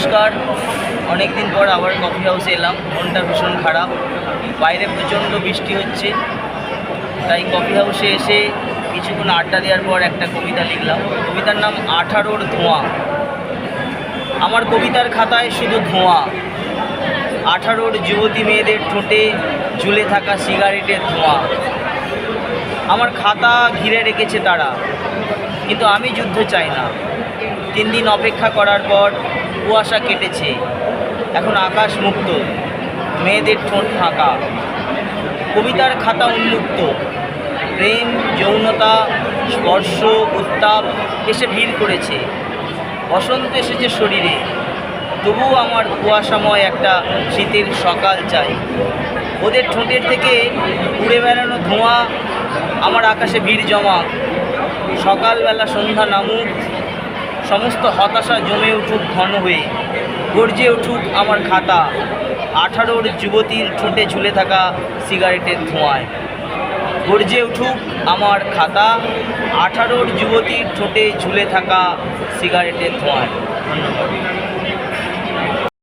নমস্কার। অনেক দিন পর আবার কফি হাউসে এলাম। মনটা ভীষণ খারাপ, বাইরে প্রচণ্ড বৃষ্টি হচ্ছে, তাই কফি হাউসে এসে কিছুক্ষণ আড্ডা দেওয়ার পর একটা কবিতা লিখলাম। কবিতার নাম 18-র ধোঁয়া। আমার কবিতার খাতায় শুধু ধোঁয়া, 18-র যুবতী মেয়েদের ঠোঁটে ঝুলে থাকা সিগারেটের ধোঁয়া। আমার খাতা ঘিরে রেখেছে তারা, কিন্তু আমি যুদ্ধ চাই না। 3 দিন অপেক্ষা করার পর কুয়াশা কেটেছে, এখন আকাশ মুক্ত, মেয়েদের ঠোঁট ফাঁকা। কবিতার খাতা উন্মুক্ত, প্রেম, যৌনতা, স্পর্শ, উত্তাপ এসে ভিড় করেছে। বসন্ত এসেছে শরীরে, তবুও আমার কুয়াশাময় একটা শীতের সকাল চাই। ওদের ঠোঁটের থেকে উড়ে বেড়ানো ধোঁয়া আমার আকাশে ভিড় জমা। সকালবেলা সন্ধ্যা নামুক, সমস্ত হতাশা জমে উঠুক ঘন হয়ে, গর্জে উঠুক আমার খাতা 18-র যুবতীর ঠোঁটে ঝুলে থাকা সিগারেটের ধোঁয়ায়। গর্জে উঠুক আমার খাতা 18-র যুবতীর ঠোঁটে ঝুলে থাকা সিগারেটের ধোঁয়ায়। ধন্যবাদ।